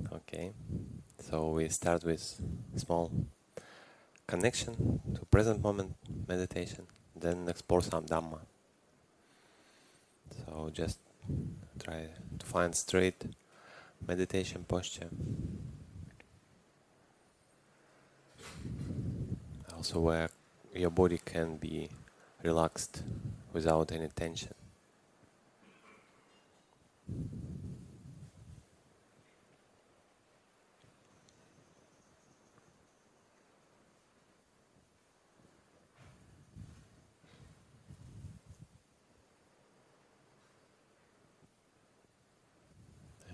Okay, so we start with small connection to present moment meditation, then explore some dhamma. So just try to find straight meditation posture. Also where your body can be relaxed without any tension.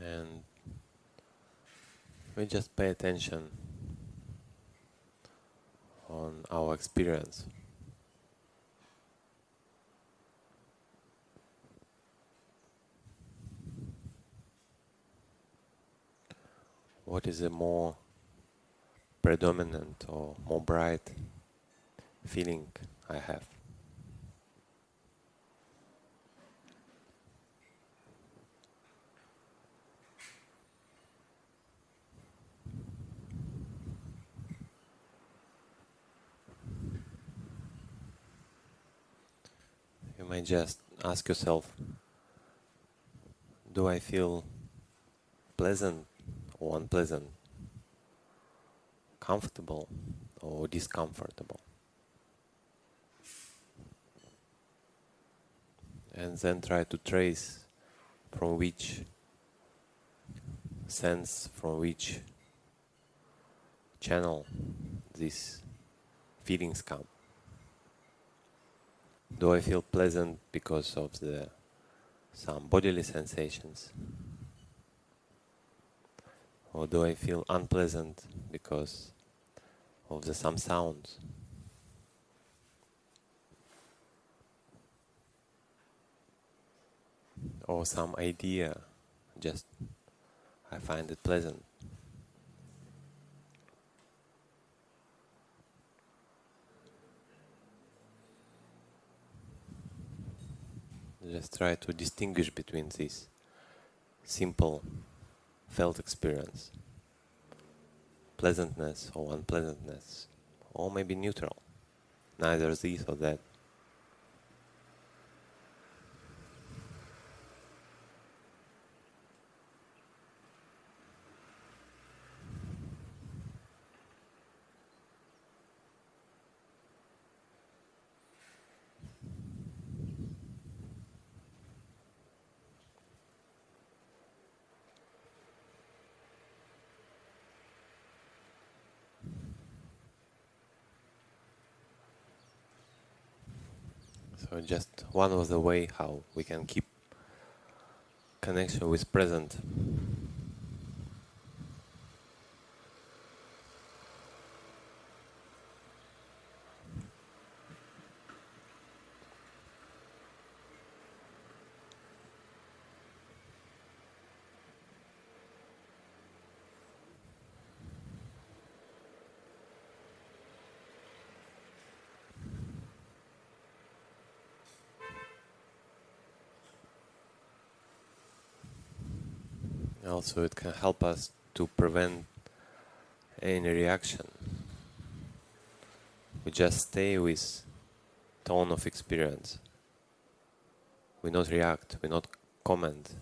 And we just pay attention on our experience. What is a more predominant or more bright feeling I have? You might just ask yourself, do I feel pleasant or unpleasant, comfortable or discomfortable? And then try to trace from which sense, from which channel these feelings come. Do I feel pleasant because of some bodily sensations? Or do I feel unpleasant because of some sounds? Or some idea, just I find it pleasant. Just try to distinguish between this simple felt experience, pleasantness or unpleasantness, or maybe neutral, neither this or that. So just one of the way how we can keep connection with present. Also, it can help us to prevent any reaction. We just stay with tone of experience. We not react, we not comment.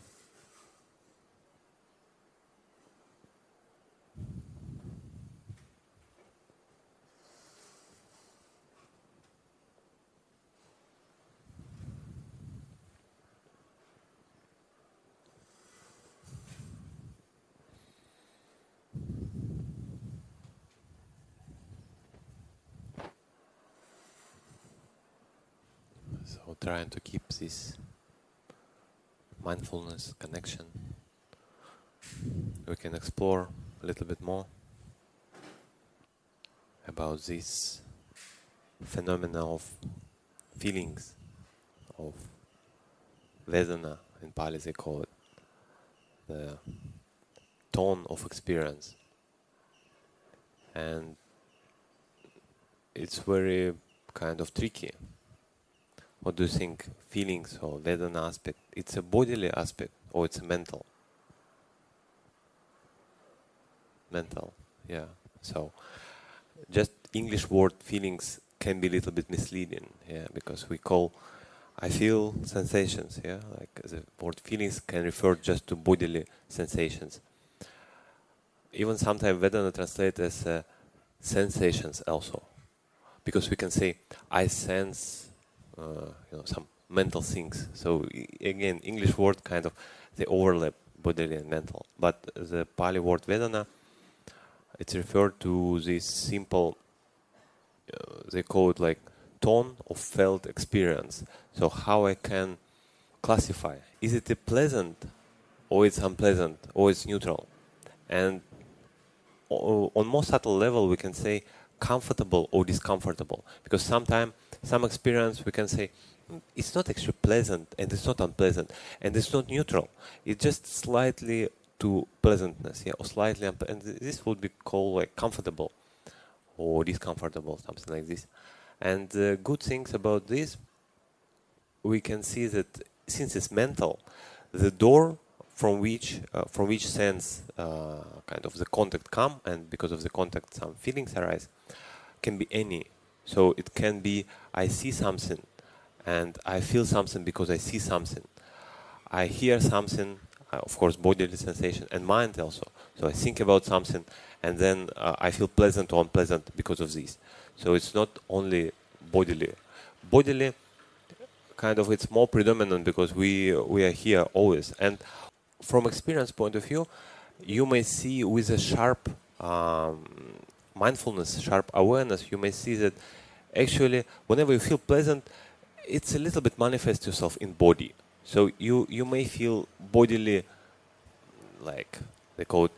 So trying to keep this mindfulness connection. We can explore a little bit more about this phenomena of feelings, of vedana, in Pali they call it, the tone of experience. And it's very kind of tricky. What do you think, feelings or vedana aspect, it's a bodily aspect or it's a mental? mental. Yeah. So just English word feelings can be a little bit misleading. Yeah, because we call I feel sensations. Yeah, like the word feelings can refer just to bodily sensations. Even sometimes Vedana translates as sensations also, because we can say I sense, some mental things. So again, English word kind of they overlap bodily and mental, but the Pali word Vedana, it's referred to this simple. They call it like tone of felt experience. So how I can classify: is it a pleasant, or it's unpleasant, or it's neutral? And on more subtle level, we can say comfortable or discomfortable, because sometimes some experience we can say it's not actually pleasant and it's not unpleasant and it's not neutral. It's just slightly to pleasantness, yeah, or slightly, and this would be called like comfortable or discomfortable, something like this. And the good things about this, we can see that since it's mental, the door from which sense kind of the contact come, and because of the contact some feelings arise, can be any. So it can be I see something and I feel something because I see something. I hear something, of course bodily sensation, and mind also. So I think about something and then I feel pleasant or unpleasant because of this. So it's not only bodily. Bodily kind of it's more predominant because we are here always. And from experience point of view, you may see with a sharp mindfulness, sharp awareness, you may see that actually whenever you feel pleasant, it's a little bit manifest yourself in body. So you may feel bodily, like they call it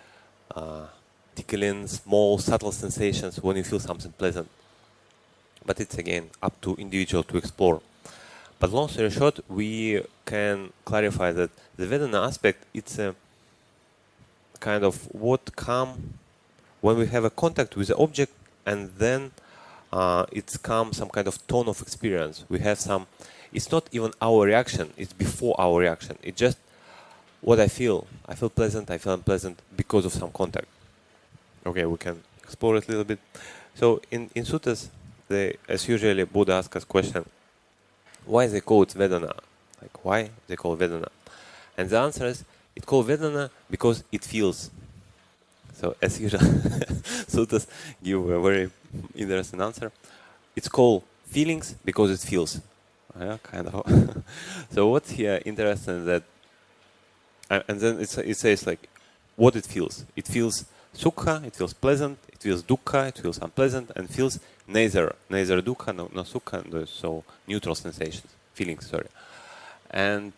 tickling, small subtle sensations when you feel something pleasant. But it's again up to individual to explore. But long story short, we can clarify that the Vedana aspect, it's a kind of what come when we have a contact with the object, and then it's come some kind of tone of experience. We have some, it's not even our reaction, it's before our reaction. It's just what I feel. I feel pleasant, I feel unpleasant because of some contact. Okay, we can explore it a little bit. So in suttas, as usually, Buddha asks us question, why they call it Vedana? Like why they call Vedana? And the answer is, it called Vedana because it feels. So as usual, suttas give a very interesting answer. It's called feelings because it feels. Yeah, kind of. So what's here interesting that, and then it says like what it feels. It feels sukha, it feels pleasant, it feels dukkha, it feels unpleasant, and feels neither dukkha, no sukha, so neutral sensations, feelings, sorry. And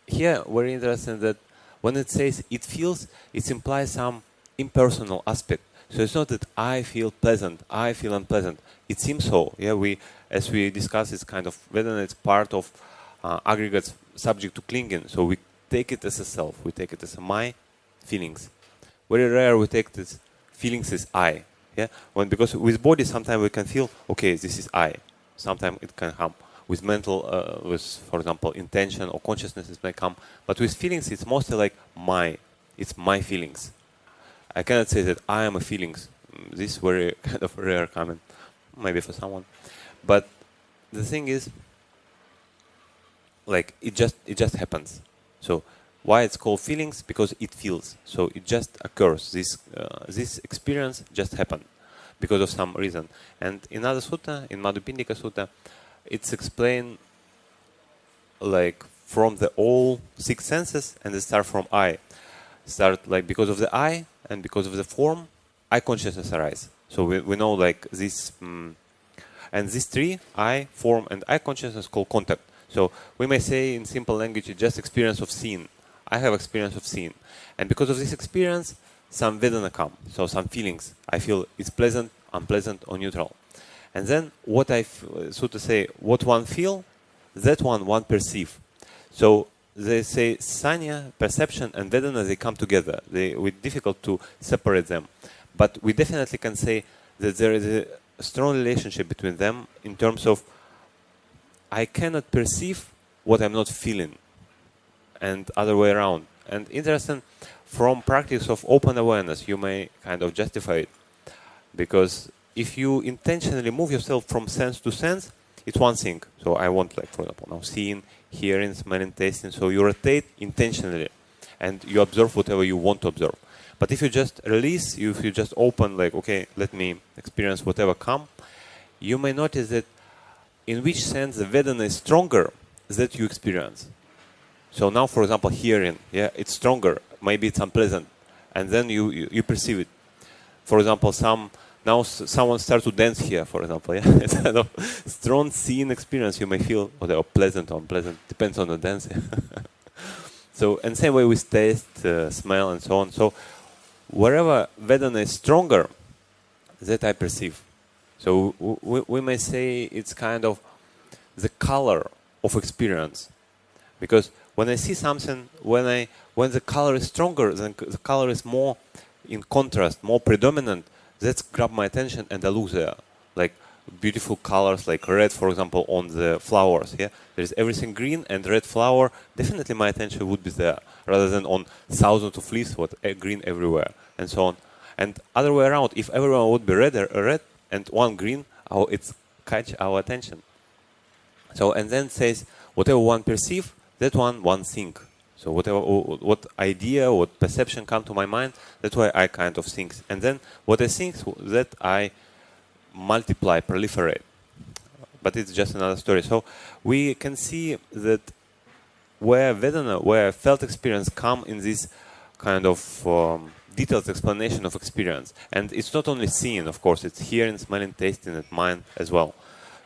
here, very interesting that when it says it feels, it implies some impersonal aspect. So it's not that I feel pleasant, I feel unpleasant. It seems so. Yeah, as we discussed, it's kind of Vedana. It's part of aggregates subject to clinging. So we take it as a self. We take it as a my feelings. Very rare we take this feelings as I. Yeah, because with body sometimes we can feel okay, this is I. Sometimes it can come with mental, with for example intention or consciousness it may come. But with feelings it's mostly like my. It's my feelings. I cannot say that I am a feelings. This is very kind of rare comment, maybe for someone. But the thing is, like it just happens. So why it's called feelings? Because it feels. So it just occurs. This experience just happened because of some reason. And in another sutta, in Madhupindika Sutta, it's explained like from the all six senses, and they start from I. Start like because of the I and because of the form, I consciousness arise. So we know like this, and these three, I, form, and I consciousness called contact. So we may say in simple language, it's just experience of seeing. I have experience of seeing. And because of this experience, some Vedana come. So some feelings. I feel it's pleasant, unpleasant, or neutral. And then what so to say, what one feel, that one perceive. So they say sanya, perception, and Vedana, they come together. It's difficult to separate them. But we definitely can say that there is a strong relationship between them in terms of I cannot perceive what I'm not feeling, and other way around. And interesting, from practice of open awareness, you may kind of justify it. Because if you intentionally move yourself from sense to sense, it's one thing. So I want, like, for example, now seeing, hearing, smelling, tasting. So you rotate intentionally and you observe whatever you want to observe. But if you just release, if you just open, like, okay, let me experience whatever come, you may notice that in which sense the Vedana is stronger that you experience. So now, for example, hearing, yeah, it's stronger. Maybe it's unpleasant. And then you perceive it. For example, someone starts to dance here, for example. Yeah? It's kind of strong seeing experience. You may feel whatever, pleasant or unpleasant. Depends on the dance. So, and same way with taste, smell, and so on. So, wherever Vedana is stronger, that I perceive. So, we may say it's kind of the color of experience. Because when I see something, when the color is stronger, then the color is more in contrast, more predominant, that's grab my attention and I look there. Like beautiful colors, like red, for example, on the flowers. Yeah, there's everything green and red flower. Definitely my attention would be there, rather than on thousands of leaves, what green everywhere, and so on. And other way around, if everyone would be red and one green, it's catch our attention. So, and then says, whatever one perceive, that one think. So what idea, what perception come to my mind, that's why I kind of think. And then what I think, that I multiply, proliferate. But it's just another story. So we can see that where Vedana, where felt experience come in this kind of detailed explanation of experience. And it's not only seeing, of course, it's hearing, smelling, tasting, and mind as well.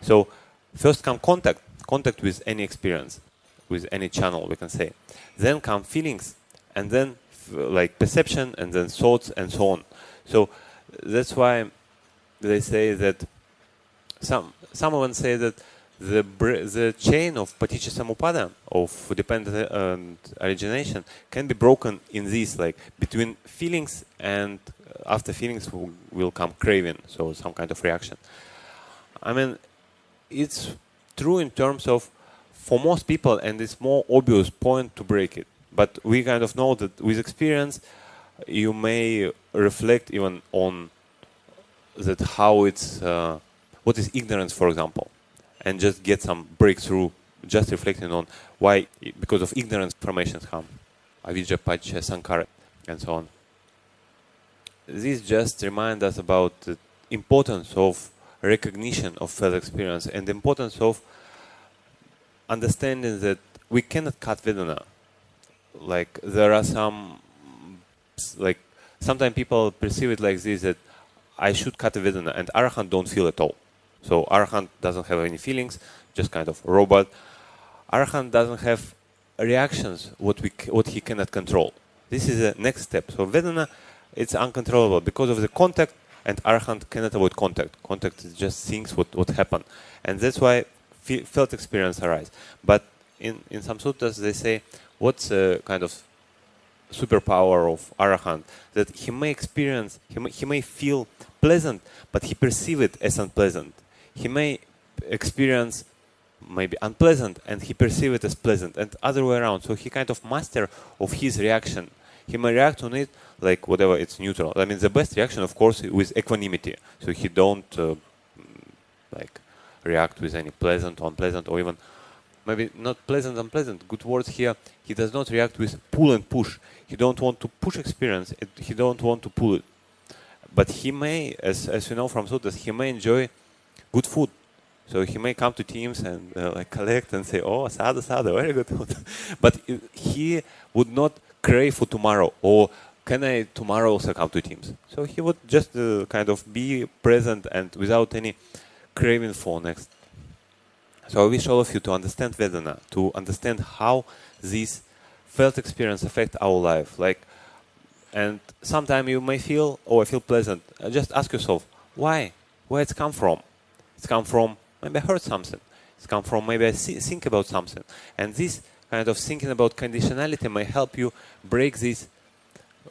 So first come contact with any experience, with any channel, we can say. Then come feelings, and then like perception, and then thoughts, and so on. So that's why they say that someone say that the chain of paticca samuppada, of dependent origination, can be broken in this, like between feelings, and after feelings will come craving, so some kind of reaction. I mean, it's true in terms of, for most people, and it's more obvious point to break it. But we kind of know that with experience, you may reflect even on that how it's, what is ignorance, for example, and just get some breakthrough, just reflecting on why, because of ignorance, formations come, avijja, paccaya, sankhara, and so on. This just reminds us about the importance of recognition of felt experience and the importance of understanding that we cannot cut Vedana. Like there are some, like sometimes people perceive it like this, that I should cut a Vedana, and Arahant don't feel at all. So Arahant doesn't have any feelings, just kind of robot. Arahant doesn't have reactions, what he cannot control. This is the next step. So Vedana, it's uncontrollable because of the contact, and Arahant cannot avoid contact. Contact is just things what happen, and that's why felt experience arise. But in some suttas they say, what's a kind of superpower of Arahant? That he may experience, he may feel pleasant, but he perceive it as unpleasant. He may experience maybe unpleasant, and he perceive it as pleasant, and other way around. So he kind of master of his reaction. He may react on it like whatever, it's neutral. I mean, the best reaction, of course, with equanimity. So he don't like react with any pleasant or unpleasant, or even maybe not pleasant, unpleasant, good words here. He does not react with pull and push. He don't want to push experience. He don't want to pull it. But he may, as you know from suttas, he may enjoy good food. So he may come to teams and like collect and say, oh, sadhu, sadhu, very good food. But he would not crave for tomorrow, or can I tomorrow also come to teams? So he would just kind of be present and without any craving for next. So I wish all of you to understand Vedana, to understand how this felt experience affect our life. Like, and sometimes you may feel, oh, I feel pleasant. Just ask yourself, why? Where it's come from? It's come from, maybe I heard something. It's come from, maybe I think about something. And this kind of thinking about conditionality may help you break this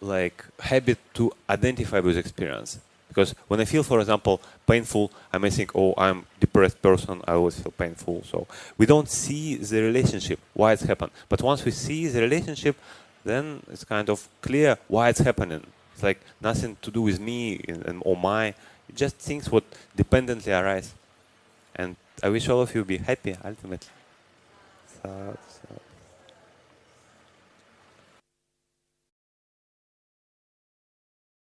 like habit to identify with experience. Because when I feel, for example, painful, I may think, oh, I'm a depressed person, I always feel painful. So we don't see the relationship, why it's happened. But once we see the relationship, then it's kind of clear why it's happening. It's like nothing to do with me or my. It just things what dependently arise. And I wish all of you be happy ultimately. So